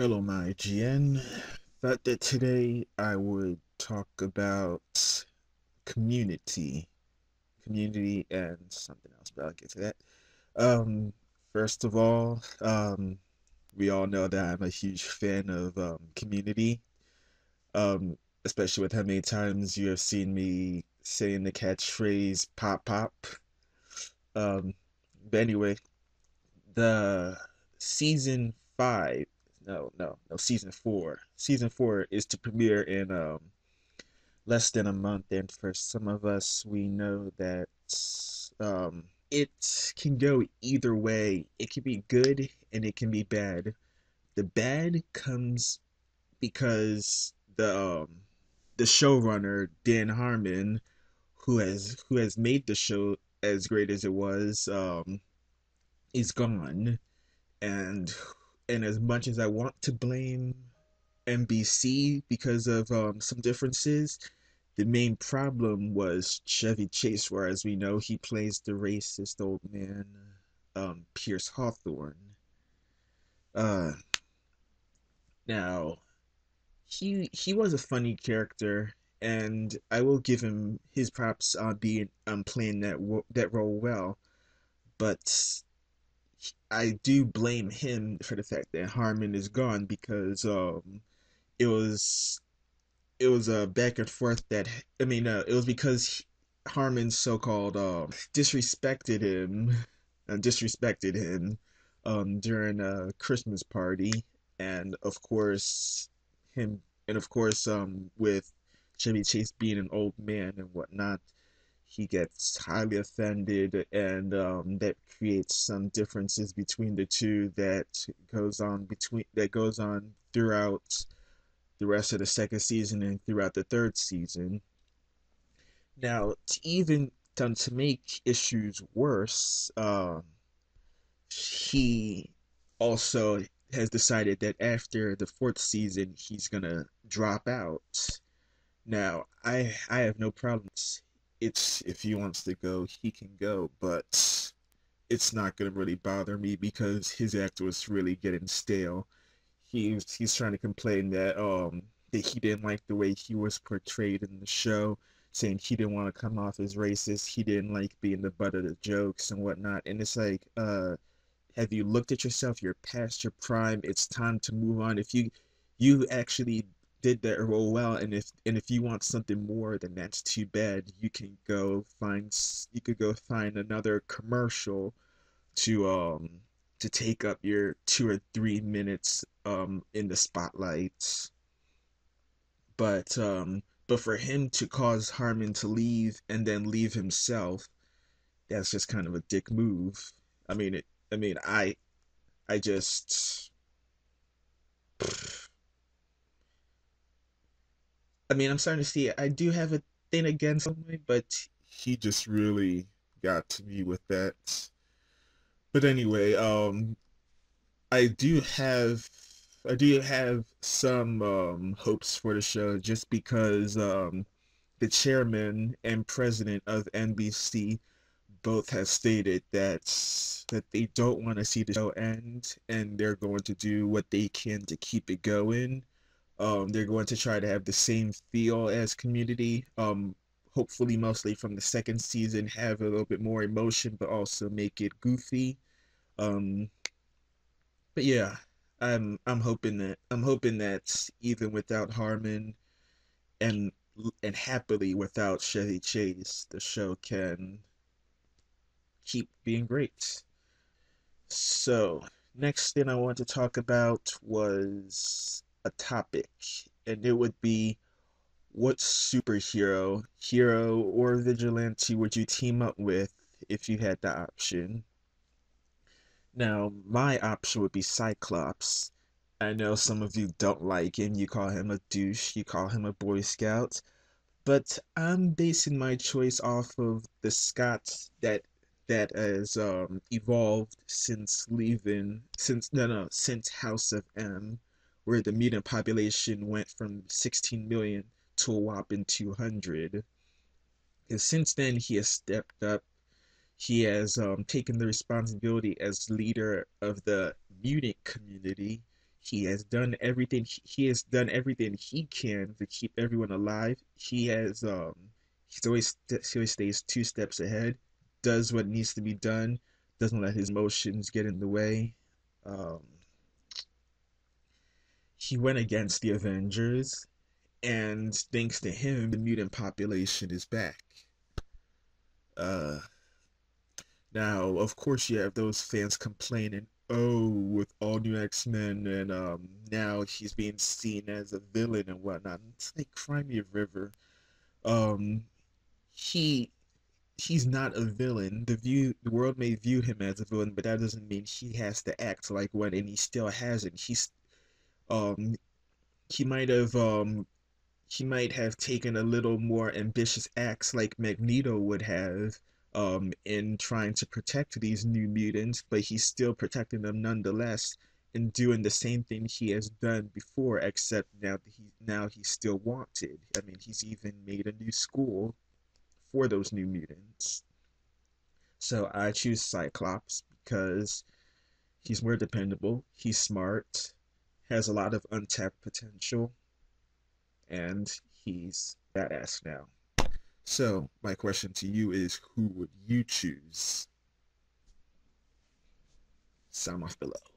Hello, my GN. Thought that today I would talk about community, community, and something else, but I'll get to that. Um, First of all, we all know that I'm a huge fan of Community. Um, Especially with how many times you have seen me saying the catchphrase "pop pop." Um, but anyway, the season five, no, season four. Season four is to premiere in less than a month, and for some of us, we know that it can go either way. It can be good and it can be bad. The bad comes because the showrunner Dan Harmon, who has made the show as great as it was, is gone. and and as much as I want to blame NBC because of some differences, the main problem was Chevy Chase, where, as we know, he plays the racist old man, Pierce Hawthorne. Uh, Now he was a funny character, and I will give him his props on being playing that role well. But I do blame him for the fact that Harmon is gone because it was it was a back and forth that it was because Harmon so-called disrespected him during a Christmas party, and of course him and of course with Chevy Chase being an old man and whatnot, he gets highly offended, and that creates some differences between the two that goes on throughout the rest of the second season and throughout the third season. Now, to make issues worse, he also has decided that after the fourth season, he's gonna drop out. Now, I have no problem. It's if he wants to go, he can go, but it's not gonna really bother me because his act was really getting stale. He's trying to complain that he didn't like the way he was portrayed in the show, saying he didn't want to come off as racist. He didn't like being the butt of the jokes and whatnot. And it's like, have you looked at yourself? You're past your prime. It's time to move on. If you actually did that role well, and if you want something more, then that's too bad. You could go find another commercial to take up your 2 or 3 minutes in the spotlight. But for him to cause Harmon to leave and then leave himself, that's just kind of a dick move. I mean it. I mean I just. I'm starting to see it. I do have a thing against him, but he just really got to me with that. But anyway, I do have I do have some hopes for the show just because the chairman and president of NBC both have stated that they don't want to see the show end, and they're going to do what they can to keep it going. They're going to try to have the same feel as Community. Hopefully, mostly from the second season, have a little bit more emotion, but also make it goofy. Um, but yeah, I'm hoping that even without Harmon and and happily without Chevy Chase, the show can keep being great. So, next thing I want to talk about was a topic, and it would be, what superhero, hero, or vigilante would you team up with if you had the option? Now, my option would be Cyclops. I know some of you don't like him. You call him a douche. You call him a Boy Scout. But I'm basing my choice off of the Scots that has evolved since leaving since no no since House of M, where the mutant population went from 16 million to a whopping 200. And since then, he has stepped up. He has taken the responsibility as leader of the mutant community. He has done everything. He has done everything he can to keep everyone alive. He always stays 2 steps ahead. Does what needs to be done. Doesn't let his emotions get in the way. Um, he went against the Avengers, and thanks to him, the mutant population is back. Uh, Now, of course, you have those fans complaining, "Oh, with all new X-Men, and now he's being seen as a villain and whatnot." It's like Crimea River. Um, he he's not a villain. The world may view him as a villain, but that doesn't mean he has to act like one, and he still hasn't. Um he might have he might have taken a little more ambitious acts like Magneto would have in trying to protect these new mutants, but he's still protecting them nonetheless and doing the same thing he has done before, except now he's still wanted. I mean, he's even made a new school for those new mutants. So I choose Cyclops because he's more dependable, he's smart, has a lot of untapped potential, and he's badass now. So, my question to you is, who would you choose? Sound off below.